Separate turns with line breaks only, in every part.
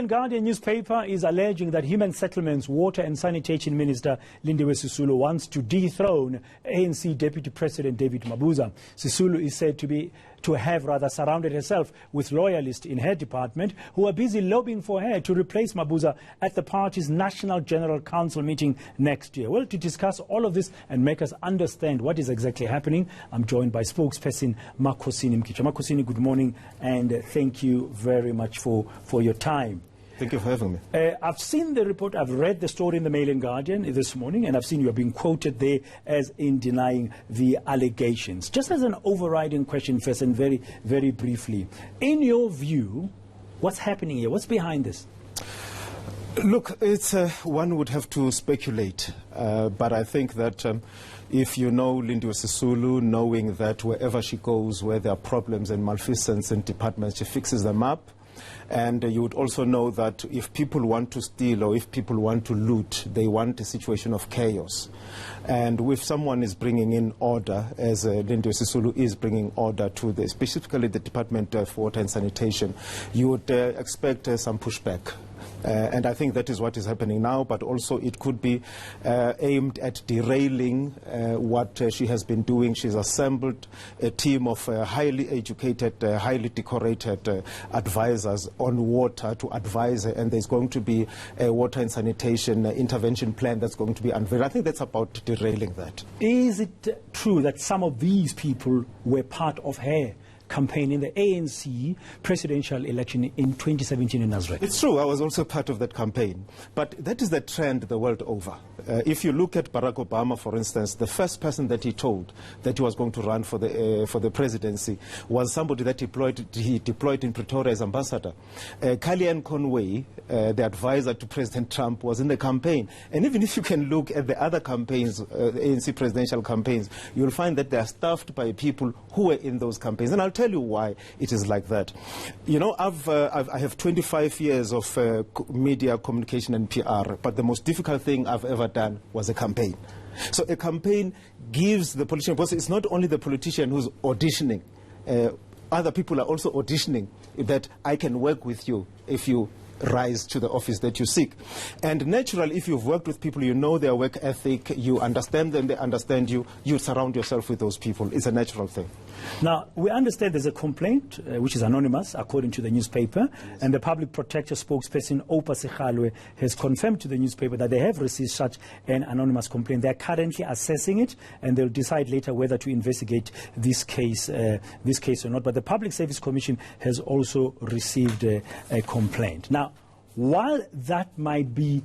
Mail and Guardian newspaper is alleging that Human Settlements, Water and Sanitation Minister Lindiwe Sisulu wants to dethrone ANC Deputy President David Mabuza. Sisulu is said to have surrounded herself with loyalists in her department who are busy lobbying for her to replace Mabuza at the party's National General Council meeting next year. Well, to discuss all of this and make us understand what is exactly happening, I'm joined by spokesperson Makhosini Mkicha. Makhosini, good morning and thank you very much for your time.
Thank you for having me.
I've seen the report, I've read the story in the Mail and Guardian this morning, and I've seen you are being quoted there as in denying the allegations. Just as an overriding question first and very, very briefly, in your view, what's happening here? What's behind this?
Look, it's one would have to speculate, but I think that if you know Lindiwe Sisulu, knowing that wherever she goes, where there are problems and malfeasance in departments, she fixes them up. And you would also know that if people want to steal or if people want to loot, they want a situation of chaos. And if someone is bringing in order, as Lindiwe Sisulu is bringing order to specifically the Department of Water and Sanitation, you would expect some pushback. And I think that is what is happening now, but also it could be aimed at derailing what she has been doing. She's assembled a team of highly educated, highly decorated advisors on water to advise her, and there's going to be a water and sanitation intervention plan that's going to be unveiled. I think that's about derailing that.
Is it true that some of these people were part of her campaign in the ANC presidential election in 2017 in Nazareth?
It's true. I was also part of that campaign. But that is the trend the world over. If you look at Barack Obama, for instance, the first person that he told that he was going to run for the presidency was somebody that he deployed in Pretoria as ambassador. Kellyanne Conway, the advisor to President Trump, was in the campaign. And even if you can look at the other campaigns, ANC presidential campaigns, you'll find that they are staffed by people who were in those campaigns. And I'll tell you why it is like that. You know, I have 25 years of media communication and PR, but the most difficult thing I've ever done was a campaign. So a campaign gives the politician, because it's not only the politician who's auditioning, other people are also auditioning that I can work with you if you rise to the office that you seek. And naturally, if you've worked with people, you know their work ethic, you understand them, they understand you, you surround yourself with those people. It's a natural thing.
Now, we understand there's a complaint, which is anonymous, according to the newspaper, yes. And the public protector spokesperson, Opa Sekhalwe, has confirmed to the newspaper that they have received such an anonymous complaint. They're currently assessing it, and they'll decide later whether to investigate this case or not. But the Public Service Commission has also received a complaint. Now, while that might be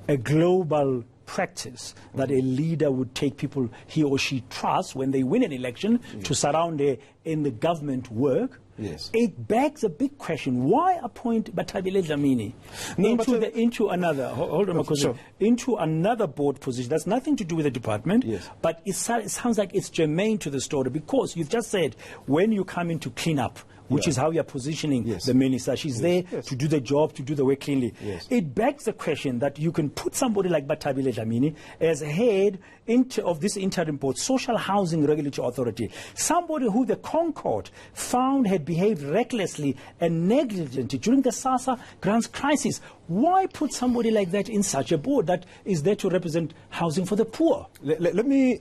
a global practice that a leader would take people he or she trusts when they win an election to surround her in the government work, it begs a big question. Why appoint Batabile Dlamini into another board position? That's nothing to do with the department, but it sounds like it's germane to the story, because you've just said when you come in to clean up, which is how you're positioning the minister. She's there to do the job, to do the work cleanly. It begs the question that you can put somebody like Batabile Dlamini as head of this interim board, Social Housing Regulatory Authority, somebody who the Concord found had behaved recklessly and negligently during the SASSA grants crisis. Why put somebody like that in such a board that is there to represent housing for the poor?
Let me,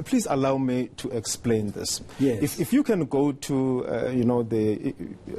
please allow me to explain this. If you can go to, the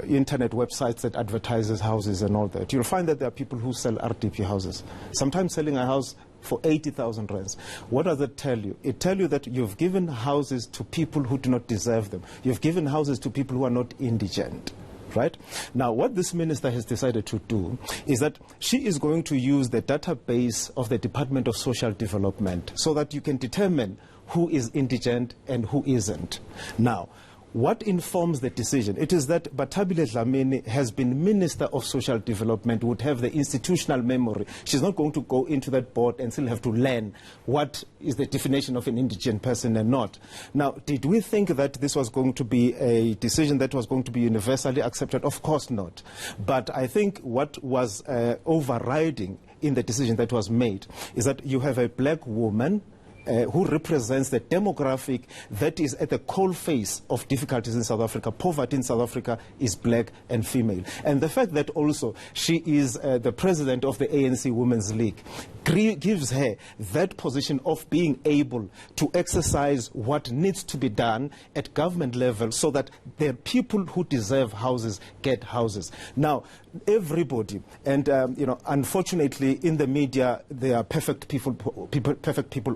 internet websites that advertises houses and all that, you'll find that there are people who sell RDP houses, sometimes selling a house for 80,000 rands. What does it tell you? It tells you that you've given houses to people who do not deserve them. You've given houses to people who are not indigent. Right? Now, what this minister has decided to do is that she is going to use the database of the Department of Social Development so that you can determine who is indigent and who isn't. Now, what informs the decision? It is that Batabile Dlamini has been Minister of Social Development, would have the institutional memory. She's not going to go into that board and still have to learn what is the definition of an indigent person and not. Now, did we think that this was going to be a decision that was going to be universally accepted? Of course not. But I think what was overriding in the decision that was made is that you have a black woman who represents the demographic that is at the coalface of difficulties in South Africa. Poverty in South Africa is black and female. And the fact that also she is the president of the ANC Women's League gives her that position of being able to exercise what needs to be done at government level so that the people who deserve houses get houses. Now, everybody, and unfortunately in the media, they are perfect people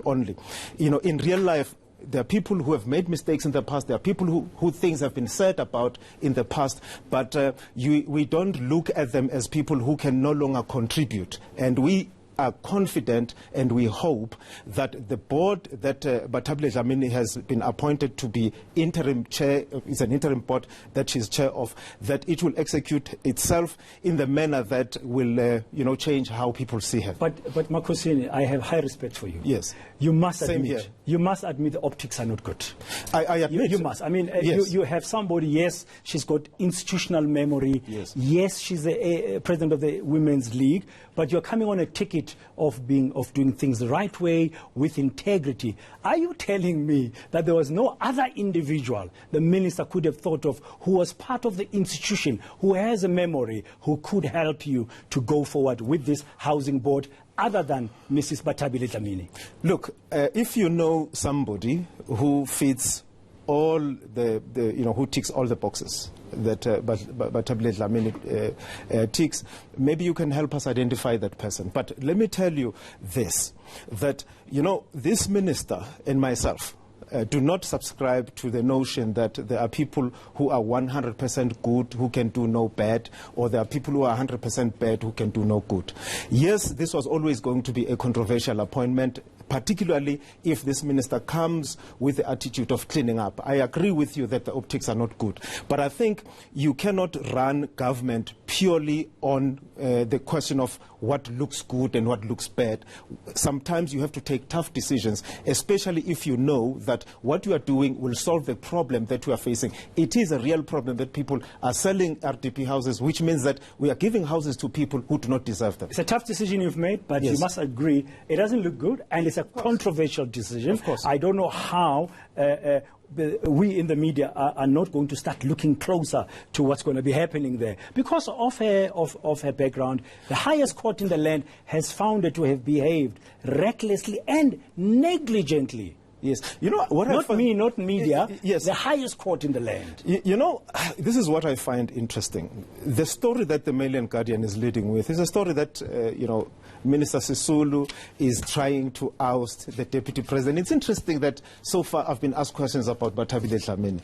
only. In real life, there are people who have made mistakes in the past. There are people who things have been said about in the past. But we don't look at them as people who can no longer contribute. And we are confident and we hope that the board that Bathabile Dlamini has been appointed to be interim chair, is an interim board that she's chair of, that it will execute itself in the manner that will change how people see her.
But Makhosini, I have high respect for you.
Yes.
You must
Same
admit,
here.
You must admit the optics are not good.
I admit.
You must. I mean,
yes.
you have somebody, yes, she's got institutional memory.
Yes.
Yes, she's the president of the Women's League, but you're coming on a ticket of doing things the right way with integrity. Are you telling me that there was no other individual the minister could have thought of who was part of the institution, who has a memory, who could help you to go forward with this housing board, other than Mrs. Bathabile Dlamini?
Look, if you know somebody who fits all who ticks all the boxes that Bathabile Dlamini ticks, maybe you can help us identify that person. But let me tell you this, that this minister and myself do not subscribe to the notion that there are people who are 100% good who can do no bad, or there are people who are 100% bad who can do no good. Yes, this was always going to be a controversial appointment, particularly if this minister comes with the attitude of cleaning up. I agree with you that the optics are not good, but I think you cannot run government purely on the question of what looks good and what looks bad. Sometimes you have to take tough decisions, especially if you know that what you are doing will solve the problem that you are facing. It is a real problem that people are selling RDP houses, which means that we are giving houses to people who do not deserve them.
It's a tough decision you've made, but
yes,
you must agree it doesn't look good, and it's a controversial decision.
Of course.
I don't know how we in the media are not going to start looking closer to what's going to be happening there. Because of her background, the highest court in the land has found her to have behaved recklessly and negligently.
Yes. What
not me, not media.
Yes.
The highest court in the land.
This is what I find interesting. The story that the Mail and Guardian is leading with is a story that, Minister Sisulu is trying to oust the Deputy President. It's interesting that so far I've been asked questions about Bathabile Dlamini.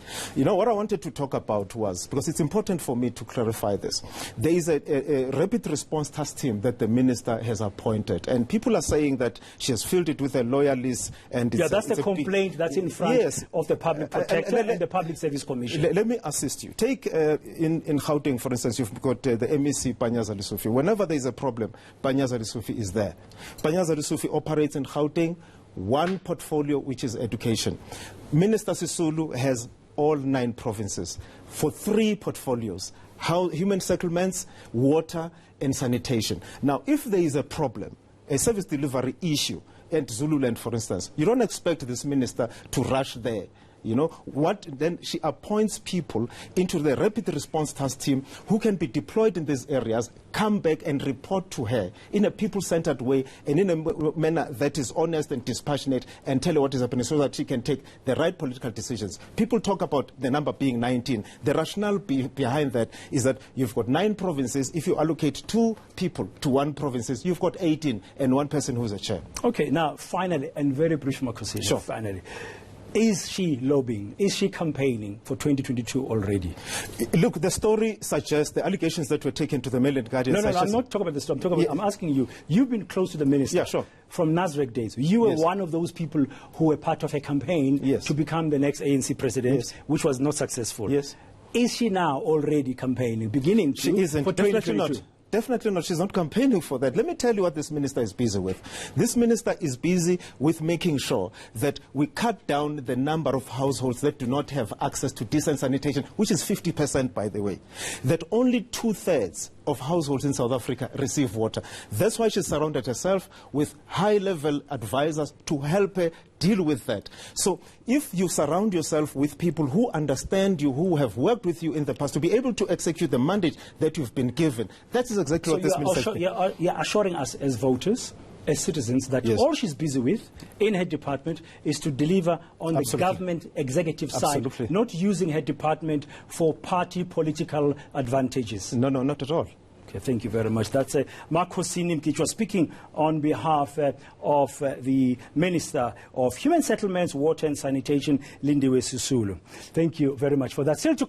What I wanted to talk about was, because it's important for me to clarify this, there is a rapid response task team that the minister has appointed, and people are saying that she has filled it with a loyalist, and
that's the complaint that's in front of the Public Protector and the Public Service Commission.
Let me assist you. Take in Gauteng, for instance, you've got the MEC Panyaza Lesufi. Whenever there is a problem, Panyaza Lesufi is there. Panyaza Lesufi operates in Gauteng, one portfolio, which is education. Minister Sisulu has all 9 provinces for 3 portfolios: human settlements, water, and sanitation. Now, if there is a problem, a service delivery issue at Zululand, for instance, you don't expect this minister to rush there. Then she appoints people into the rapid response task team who can be deployed in these areas, come back and report to her in a people-centered way and in a manner that is honest and dispassionate, and tell her what is happening so that she can take the right political decisions. People talk about the number being 19. The rationale behind that is that you've got 9 provinces. If you allocate 2 people to 1 province, you've got 18 and 1 person who's a chair.
Okay, now finally, and very brief, Makhosini,
sure.
Finally, is she lobbying? Is she campaigning for 2022 already?
Look, the story suggests the allegations that were taken to the Mail and Guardian.
No, I'm not talking about the story. I'm asking you. You've been close to the minister.
Yeah, sure.
From Nasrec days. You were one of those people who were part of a campaign to become the next ANC president, which was not successful.
Yes.
Is she now already campaigning, beginning to?
She isn't.
For 2022?
Definitely not. She's not campaigning for that. Let me tell you what this minister is busy with. This minister is busy with making sure that we cut down the number of households that do not have access to decent sanitation, which is 50%, by the way. That only 2/3 of households in South Africa receive water. That's why she surrounded herself with high-level advisors to help her deal with that. So if you surround yourself with people who understand you, who have worked with you in the past, to be able to execute the mandate that you've been given, that is exactly what this minister...
You're assuring us as voters, as citizens, that all she's busy with in her department is to deliver on the government executive side, not using her department for party political advantages.
No, not at all.
Okay, thank you very much. That's Makhosini Mkichwa speaking on behalf of the Minister of Human Settlements, Water and Sanitation, Lindiwe Sisulu. Thank you very much for that. Still to